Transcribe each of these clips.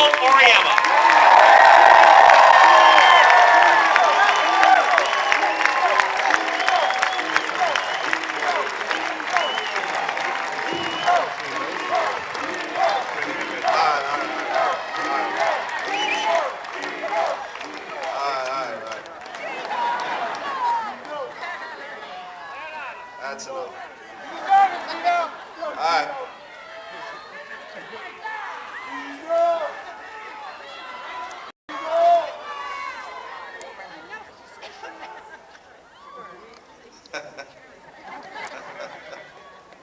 Auriemma. That's enough. All right.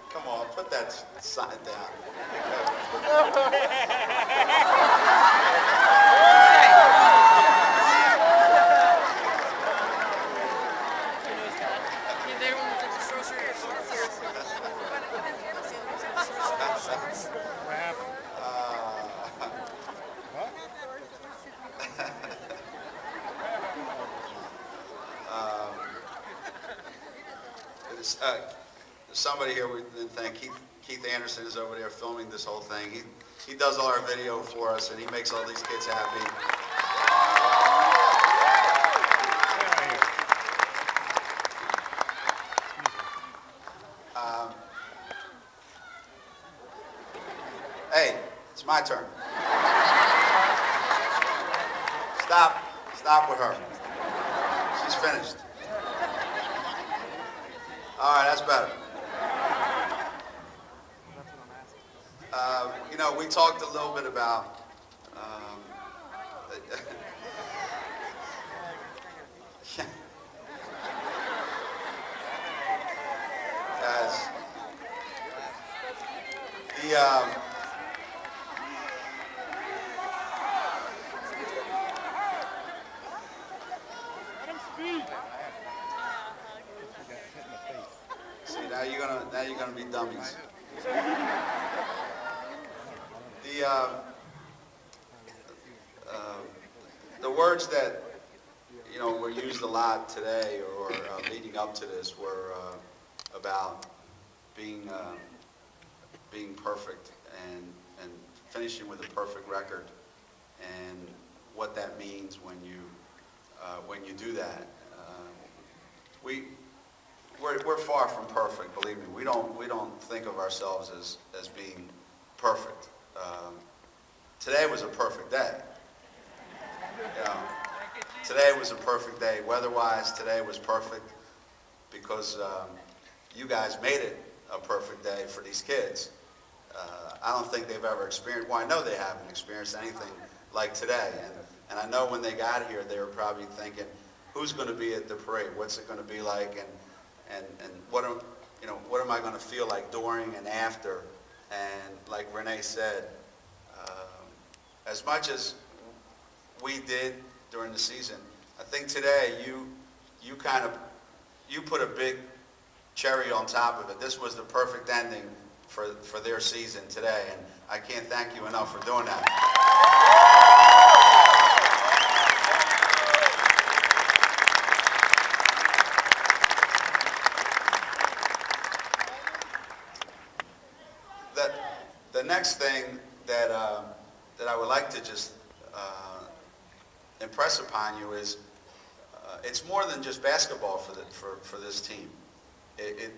Come on, put that sign down. Somebody here we didn't thank. Keith Anderson is over there filming this whole thing. He does all our video for us, and he makes all these kids happy. Hey, it's my turn. Stop with her. She's finished. All right, that's better. You know, we talked a little bit about guys, see, now you're gonna be dummies. The words that were used a lot today or leading up to this were about being perfect and finishing with a perfect record, and what that means when you do that. We're far from perfect, believe me. We don't think of ourselves as being perfect. Today was a perfect day. Today was a perfect day. Weather-wise, today was perfect because you guys made it a perfect day for these kids. I don't think they've ever experienced, well, I know they haven't experienced anything like today. And I know when they got here, they were probably thinking, who's going to be at the parade? What's it going to be like? And what am I going to feel like during and after? And like Renee said, as much as we did during the season, I think today you put a big cherry on top of it. This was the perfect ending for their season today, and I can't thank you enough for doing that. The next thing that I would like to just impress upon you is it's more than just basketball for this team. It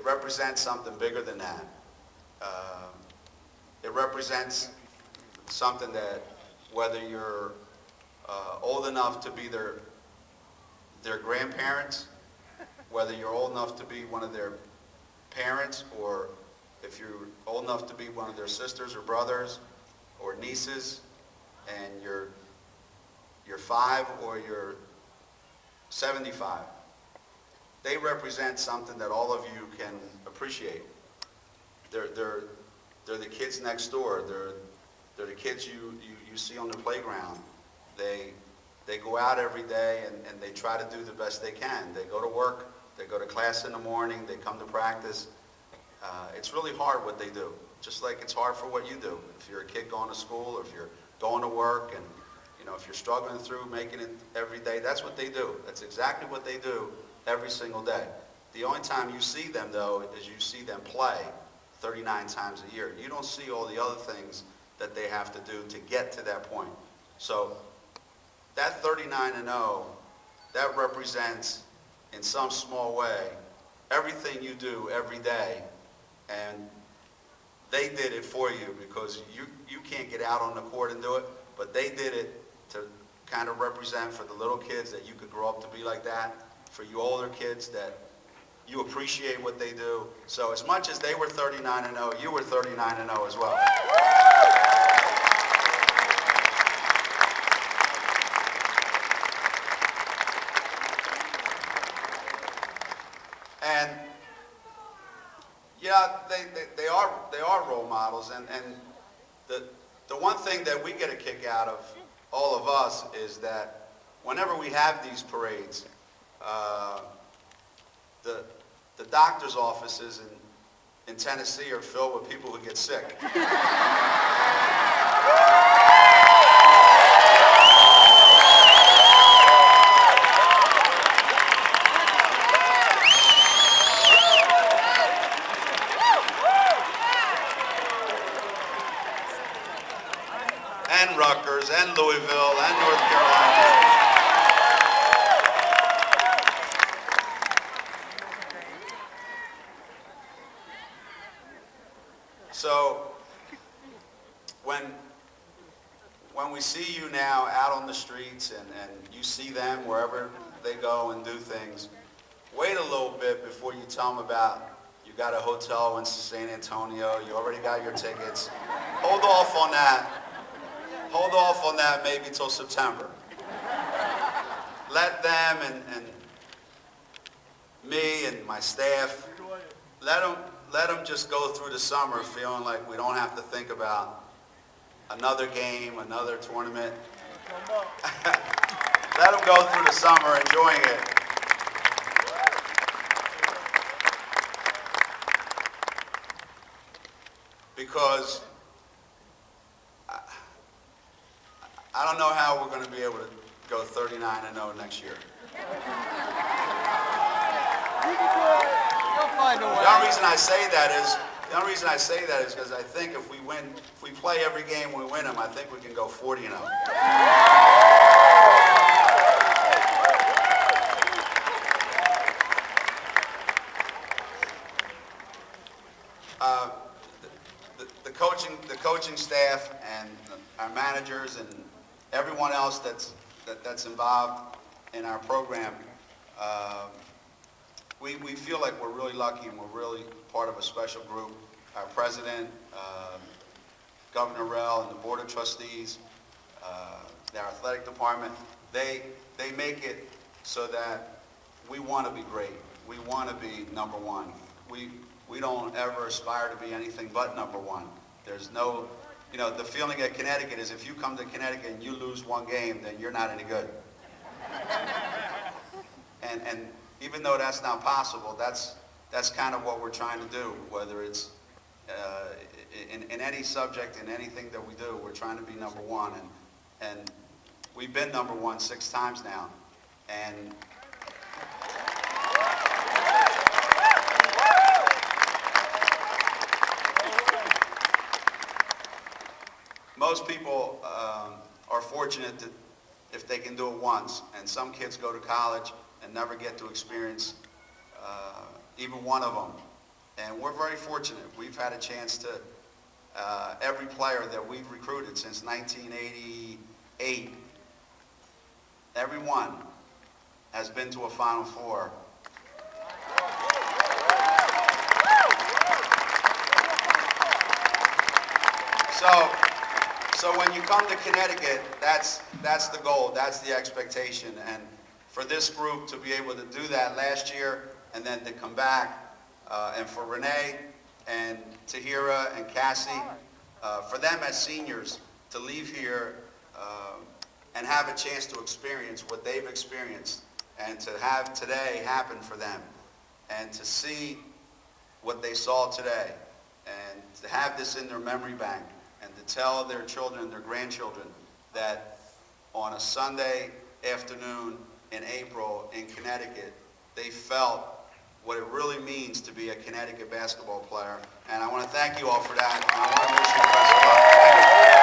represents something bigger than that. It represents something that whether you're old enough to be their grandparents, whether you're old enough to be one of their parents, or if you're old enough to be one of their sisters or brothers or nieces, and you're 5 or you're 75, they represent something that all of you can appreciate. They're the kids next door. They're the kids you see on the playground. They go out every day and they try to do the best they can. They go to work. They go to class in the morning. They come to practice. It's really hard what they do, just like it's hard for what you do. If you're a kid going to school, or if you're going to work, and if you're struggling through making it every day, that's what they do. That's exactly what they do every single day. The only time you see them, though, is you see them play 39 times a year. You don't see all the other things that they have to do to get to that point. So that 39-0, that represents, in some small way, everything you do every day. And they did it for you because you can't get out on the court and do it, but they did it to kind of represent for the little kids that you could grow up to be like that, for you older kids that you appreciate what they do. So as much as they were 39-0, you were 39-0 as well. And yeah, they are role models, and the one thing that we get a kick out of, all of us, is that whenever we have these parades, the doctor's offices in Tennessee are filled with people who get sick. And Rutgers, and Louisville, and North Carolina. So, when we see you now out on the streets and you see them wherever they go and do things, wait a little bit before you tell them about you got a hotel in San Antonio, you already got your tickets. Hold off on that. Hold off on that maybe till September. Let them and me and my staff, let them just go through the summer feeling like we don't have to think about another game, another tournament. Let them go through the summer enjoying it. Because I don't know how we're going to be able to go 39-0 next year. The only reason I say that is because I think if we play every game, we win them, I think we can go 40-0. The coaching staff and our managers and everyone else that's involved in our program, we feel like we're really lucky and we're really part of a special group. Our president, Governor Rell, and the Board of Trustees, our athletic department, they make it so that we want to be great. We want to be number one. We don't ever aspire to be anything but number one. There's no, the feeling at Connecticut is if you come to Connecticut and you lose one game, then you're not any good. And even though that's not possible, that's kind of what we're trying to do, whether it's in any subject, in anything that we do, we're trying to be number one. And we've been number one 6 times now. And most people are fortunate that if they can do it once, and some kids go to college and never get to experience even one of them. And we're very fortunate. We've had a chance to, every player that we've recruited since 1988, everyone has been to a Final Four. So when you come to Connecticut, that's the goal, that's the expectation. And for this group to be able to do that last year and then to come back, and for Renee and Tahira and Cassie, for them as seniors to leave here and have a chance to experience what they've experienced and to have today happen for them and to see what they saw today and to have this in their memory bank and to tell their children and their grandchildren that on a Sunday afternoon in April in Connecticut, they felt what it really means to be a Connecticut basketball player. And I want to thank you all for that. And I want to wish you the best of luck. Thank you.